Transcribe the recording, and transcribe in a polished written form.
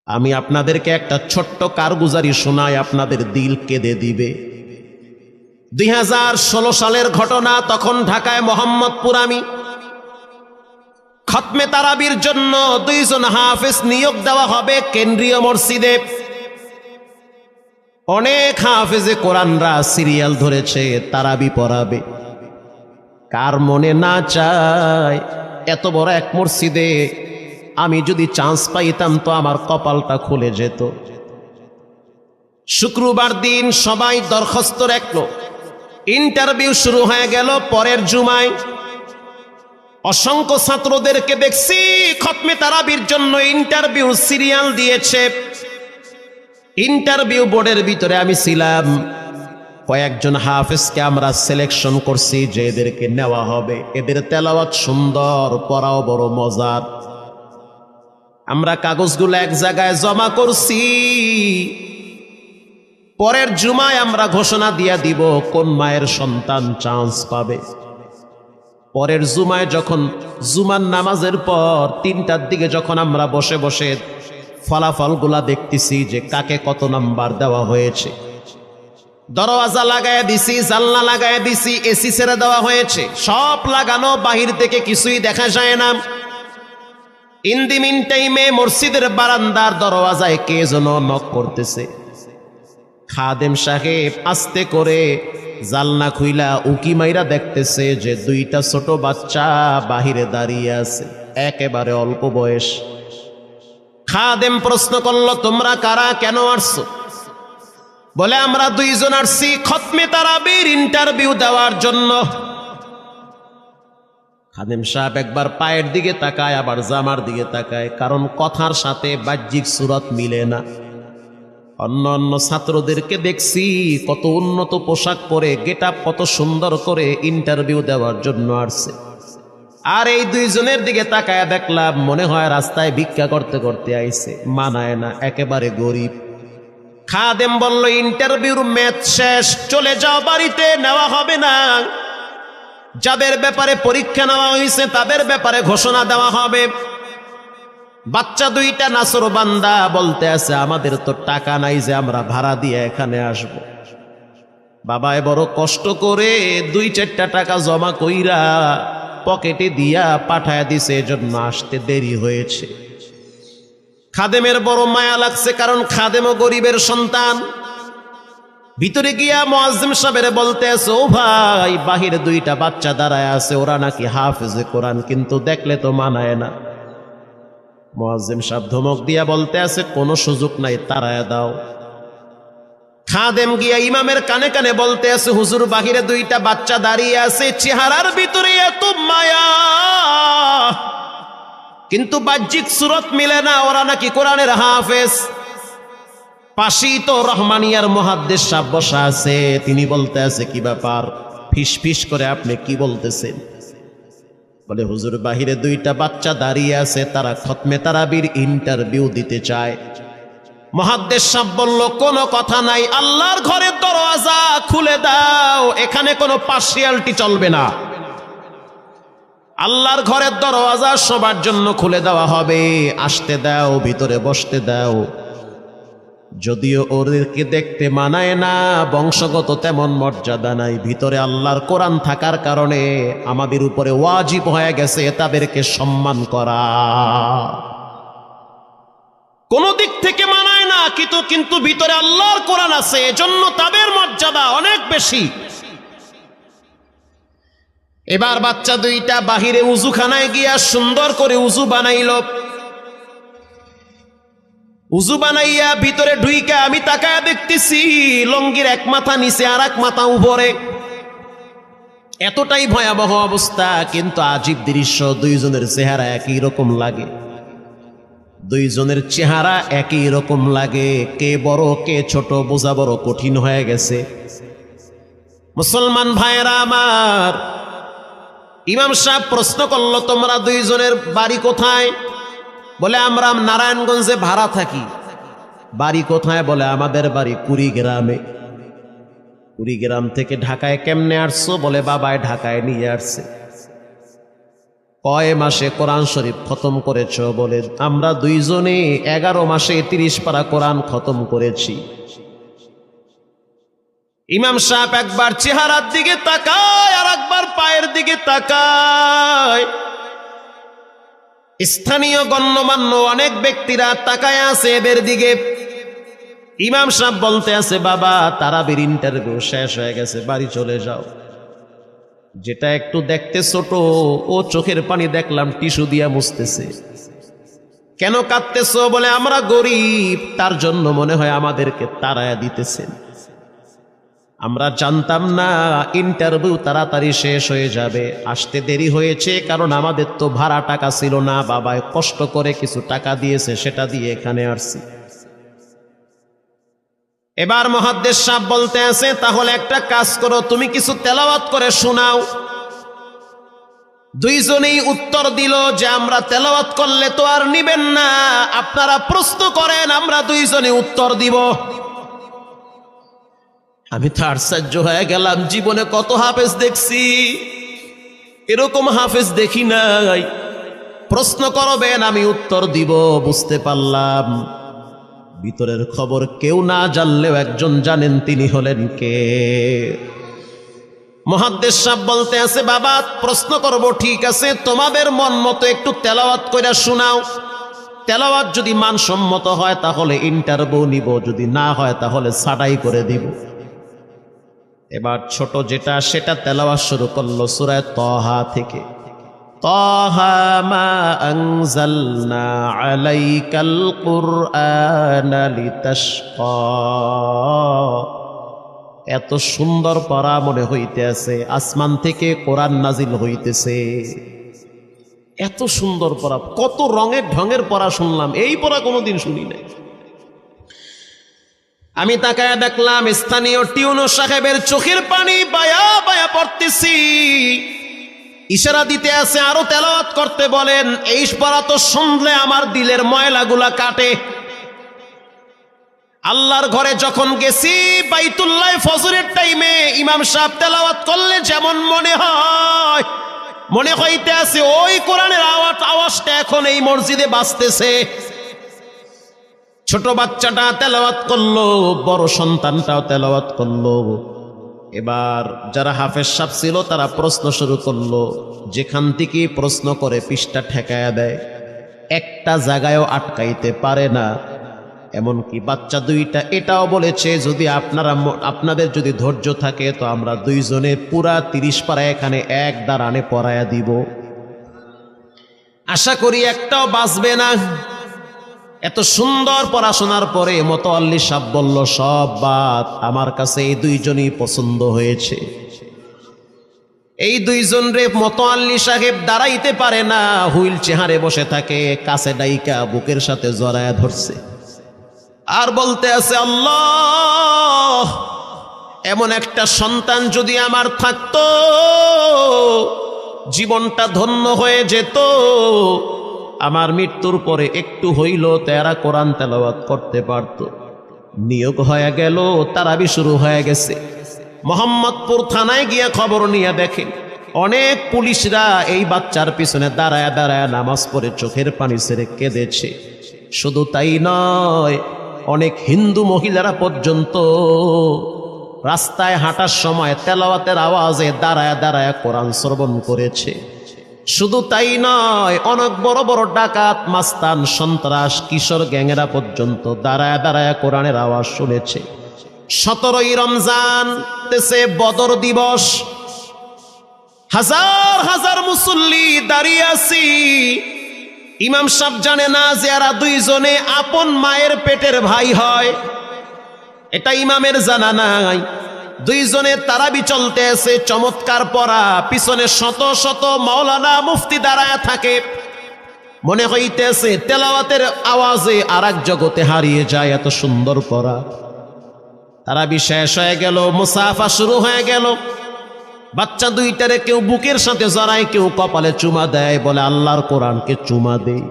আমি আপনাদেরকে একটা ছোট্ট কারগুজারি শোনাই, আপনাদের দিল কেঁদে দিবে। 2016 সালের ঘটনা। তখন ঢাকায় মোহাম্মদপুর আমি খতমে তারাবির জন্য 2 জন হাফেজ নিয়োগ দেওয়া হবে কেন্দ্রীয় মসজিদে। অনেক হাফেজে কোরআনরা সিরিয়াল ধরেছে তারাবি পড়াবে। কার মনে না চায় এত বড় এক মসজিদে আমি যদি চান্স পাইতাম তো আমার কপালটা খুলে যেত। শুক্রবার দিন সবাই দরখাস্ত রাখলো, ইন্টারভিউ শুরু হয়ে গেল। পরের জুমায় অসংখ্য ছাত্রদেরকে দেখছি খতমে তারাবির জন্য ইন্টারভিউ সিরিয়াল দিয়েছে। ইন্টারভিউ বোর্ডের ভিতরে আমি ছিলাম। কয়েকজন হাফেজকে আমরা সিলেকশন করছি যে এদেরকে নেওয়া হবে। এদের তেলাওয়াত সুন্দর, পড়াও বড় মজার। আমরা কাগজগুলো এক জায়গায় জমা করছি। পরের জুমায় আমরা ঘোষণা দিয়ে দিব কোন মায়ের সন্তান চান্স পাবে। পরের জুমায় যখন জুমার নামাজের পর 3টার দিকে যখন আমরা বসে বসে ফলাফলগুলা দেখতেছি যে কাকে কত নাম্বার দেওয়া হয়েছে। দরওয়াজা লাগায় দিছি, জানলা লাগায় দিছি, এসি ছেড়ে দেওয়া হয়েছে, সব লাগানো, বাহির থেকে কিছুই দেখা যায় না। ইন দি মিন টাইমে মসজিদের বারান্দার দরওয়াজায় কে যেন নক করতেছে। খাদেম সাহেব আস্তে করে জালনা খুইলা উকি মাইরা দেখতেছে যে 2টা ছোট বাচ্চা বাহিরে দাঁড়িয়ে আছে, একেবারে অল্প বয়স। খাদেম প্রশ্ন করলো, তোমরা কারা, কেন আসছো? বলে, আমরা 2 জন আসছি খতমে তারাবির ইন্টারভিউ দেওয়ার জন্য। খাদেম সাহেব একবার পায়ের দিকে তাকায়, আবার জামার দিকে তাকায়, কারণ কথার সাথে বাহ্যিক সুরত মিলে না। অন্য অন্য ছাত্রদেরকে দেখছি কত উন্নত পোশাক পরে, গেট আপ কত সুন্দর করে ইন্টারভিউ দেওয়ার জন্য আসছে। আর এই 2 জনের দিকে তাকায় দেখলাম মনে হয় রাস্তায় ভিক্ষা করতে করতে আইছে, মানায় না, একেবারে গরিব। খাদেম বলল, ইন্টারভিউর ম্যাচ শেষ, চলে যাও বাড়িতে, নেওয়া হবে না। যাদের ব্যাপারে পরীক্ষা নেওয়া হয়েছে তাদের ব্যাপারে ঘোষণা দেওয়া হবে। বাচ্চা 2টা নাসরবান্দা বলতে আছে, আমাদের তো টাকা নাই যে আমরা ভাড়া দিয়ে এখানে আসব। বাবায় বড় কষ্ট করে 2-4টা টাকা জমা কইরা পকেটে দিয়া পাঠায় দিছে, এজন্য আসতে দেরি হয়েছে। খাদেমের বড় মায়া লাগছে, কারণ খাদেমও গরিবের সন্তান। ভিতরে গিয়া মুয়াজ্জিম সাহেবের বলতে আছে, ও ভাই, বাহিরে 2টা বাচ্চা দাঁড়ায় আছে, ওরা নাকি হাফেজে কোরআন, কিন্তু দেখলে তো মানায় না। মুয়াজ্জিম সাহেব ধমক দিয়া বলতে আছে, কোনো সুযোগ নাই, তাড়ায় দাও। খাদেম গিয়া ইমামের কানে কানে বলতে আছে, হুজুর, বাহিরে 2টা বাচ্চা দাঁড়িয়ে আছে, চেহারার ভিতরে এত মায়া, কিন্তু বাহ্যিক সুরত মিলে না, ওরা নাকি কোরআনের হাফেজ। পাশেই তো রহমানিয়ার মুহাদ্দিস সাহেব বসা আছে, তিনি বলতে আছে, কি ব্যাপার, ফিস ফিস করে আপনি কি বলতেছেন? বলে, হুজুর, বাহিরে 2টা বাচ্চা দাঁড়িয়ে আছে, তারা খতমে তারাবির ইন্টারভিউ দিতে চায়। মুহাদ্দিস সাহেব বলল, কোনো কথা নাই, আল্লাহর ঘরের দরওয়াজা খুলে দাও, এখানে কোনো পার্সিয়ালিটি চলবে না। আল্লাহর ঘরের দরওয়াজা সবার জন্য খুলে দেওয়া হবে, আসতে দাও, ভিতরে বসতে দাও। যদিও ওদেরকে দেখতে মানায় না, বংশগত তেমন মর্যাদা নাই, ভিতরে আল্লাহর কোরআন থাকার কারণে আমাদের উপরে ওয়াজিব হয়ে গেছে তাদেরকে সম্মান করা। কোন দিক থেকে মানায় না, কিন্তু ভিতরে আল্লাহর কোরআন আছে, এজন্য তাদের মর্যাদা অনেক বেশি। এবার বাচ্চা 2টা বাহিরে উজুখানায় গিয়া সুন্দর করে উজু বানাইল। উজু বানাইয়া ভিতরে ঢুইকা আমি তাকায়া দেখতেছি লঙ্গির এক মাথা নিচে আর এক মাথা উপরে, এতটাই ভয়াবহ অবস্থা। কিন্তু আজীব দৃশ্য, 2 জনের চেহারা একই রকম লাগে। 2 জনের চেহারা একই রকম লাগে, কে বড় কে ছোট বোঝা বড় কঠিন হয়ে গেছে। মুসলমান ভাইয়েরা আমার, ইমাম সাহেব প্রশ্ন করলো, তোমরা 2 জনের বাড়ি কোথায়? বলে, আমরা নারায়ণগঞ্জে ভাড়া থাকি। বাড়ি কোথায়? বলে, আমাদের বাড়ি কুড়িগ্রামে। কুড়িগ্রাম থেকে ঢাকায় কেমনে আসছো? বলে, বাবায় ঢাকায় নিয়ে আসছে। কয় মাসে কোরআন শরীফ খতম করেছ? বলে আমরা দুইজনে 11 মাসে 30 পারা কোরআন খতম করেছি। ইমাম সাহেব একবার চেহারার দিকে তাকায় আর একবার পায়ের দিকে তাকায়। স্থানীয় গণ্যমান্য অনেক ব্যক্তিরা তাকায় আছে এদের দিকে। ইমাম সাহেব বলতে আছে, বাবা তারাবির ইন্টারভিউ শেষ হয়ে গেছে, বাড়ি চলে যাও। যেটা একটু দেখতে ছোট, ও চোখের পানি দেখলাম টিস্যু দিয়া মুছতেছে। কেন কাঁদতেছ? বলে আমরা গরিব, তার জন্য মনে হয় আমাদেরকে তাড়ায়া দিতেছেন। আমরা জানতাম না ইন্টারভিউ তাড়াতাড়ি শেষ হয়ে যাবে, আসতে দেরি হয়েছে কারণ আমাদের তো ভাড়া টাকা ছিল না, বাবায় কষ্ট করে কিছু টাকা দিয়েছে, সেটা দিয়ে এখানে আসছি। এবার মুহাদ্দিস সাহেব বলতে আছে, তাহলে একটা কাজ করো, তুমি কিছু তেলাওয়াত করে শোনাও। দুইজনেই উত্তর দিল যে আমরা তেলাওয়াত করলে তো আর নিবেন না, আপনারা প্রশ্ন করেন, আমরা দুইজনে উত্তর দিব। আমি তো আশ্চর্য হয়ে গেলাম, জীবনে কত হাফেজ দেখছি, এরকম হাফেজ দেখি নাই। প্রশ্ন করবেন, আমি উত্তর দিব। বুঝতে পারলাম ভিতরের খবর কেউ না জানলেও একজন জানেন, তিনি হলেন কে? মুহাদ্দিস সাহেব বলতে আছে, বাবা প্রশ্ন করব, ঠিক আছে, তোমাদের মন মতো একটু তেলাওয়াত কইরা শোনাও। তেলাওয়াত যদি মানসম্মত হয় তাহলে ইন্টারভিউ নিব, যদি না হয় তাহলে ছাঁটাই করে দিব। এবার ছোট যেটা সেটা তেলাওয়াত শুরু করলো সূরা তাহা থেকে। তাহা মা আনজালনা আলাইকাল কুরআনা লিতাশকা। এত সুন্দর পড়া মনে হইতেছে আসমান থেকে কোরআন নাজিল হইতেছে। এত সুন্দর পড়া, কত রঙের ঢঙের পড়া শুনলাম, এই পড়া কোনোদিন শুনি নাই। আমি তাকায় দেখলাম স্থানীয় টিউনো সাহেবের চোখের পানি বায়া বায়া পড়তেছি। ইশারা দিতে আছে আরো তেলাওয়াত করতে বলেন। এই পড়া তো শুনলে আমার দিলের ময়লাগুলা কাটে। আল্লাহর ঘরে যখন গেছি বাইতুল্লাহ ফজরের টাইমে ইমাম সাহেব তেলাওয়াত করলে যেমন মনে হয়, মনে হইতে আছে ওই কোরআনের আওয়াজটা এখন এই মসজিদে বাজতেছে। ছোট বাচ্চাটা তেলাওয়াত করলো, বড় সন্তানটাও তেলাওয়াত করলো। এবার যারা হাফেজ সাহেব ছিল তারা প্রশ্ন শুরু করলো। যেখান থেকে প্রশ্ন করে পৃষ্ঠা ঠেকায়া দেয়, একটা জায়গায়ও আটকাইতে পারে না। এমনকি বাচ্চা দুইটা এটাও বলেছে, যদি আপনাদের যদি ধৈর্য থাকে তো আমরা দুইজনে পুরা 30 পারা এখানে এক দাঁড়ানে পড়ায়া দিব। আশা করি একটাও বাঁচবে না। এত সুন্দর পড়াশোনার পরে মোতাওয়াল্লি সাহেব বলল, সব বাদ, আমার কাছে এই দুইজনই পছন্দ হয়েছে। এই দুইজন রে মোতাওয়াল্লি সাহেব দাঁড়াইতে পারে না, হুইল চেয়ারে বসে থাকে, কাছে ডাইকা বুকের সাথে জড়ায়া ধরছে আর বলতে আছে, আল্লাহ এমন একটা সন্তান যদি আমার থাকতো জীবনটা ধন্য হয়ে যেত। আমার মৃত্যুর পরে একটু হইল তেরা কোরআন তেলাওয়াত করতে পারত। নিয়োগ হয়ে গেল, তারাবি শুরু হয়ে গেছে। মোহাম্মদপুর থানায় গিয়ে খবর নিয়ে দেখেন অনেক পুলিশরা এই বাচ্চার পিছনে দাঁড়ায় দাঁড়ায় নামাজ পড়ে চোখের পানি ছেড়ে কেঁদেছে। শুধু তাই নয়, অনেক হিন্দু মহিলারা পর্যন্ত রাস্তায় হাঁটার সময় তেলাওয়াতের আওয়াজে দাঁড়ায় দাঁড়ায় কোরআন শ্রবণ করেছে। শুধু তাই নয়, অনেক বড় বড় ডাকাত, মাস্তান, সন্ত্রাস, কিশোর গ্যাংয়েরা পর্যন্ত দাঁড়ায় দাঁড়ায় কোরআনের আওয়াজ শুনেছে। 17ই রমজান দেশে বদর দিবস, হাজার হাজার মুসল্লি দাঁড়িয়ে আছি। ইমাম সাহেব জানে না যে এরা দুইজনে আপন মায়ের পেটের ভাই হয়, এটা ইমামের জানা নাই। দুইজনে তারাবি চলতে আছে, চমৎকার পড়া, পিছনে শত শত মাওলানা মুফতি দাঁড়ায় থাকে। মনে হইতেছে তেলাওয়াতের আওয়াজে আর এক জগতে হারিয়ে যায়, এত সুন্দর পড়া। তারাবি শেষ হয়ে গেল, মুসাফা শুরু হয়ে গেল। বাচ্চা দুইটারে কেউ বুকের সাথে জড়ায়, কেউ কপালে চুমা দেয়, বলে আল্লাহর কোরআনকে চুমা দেই।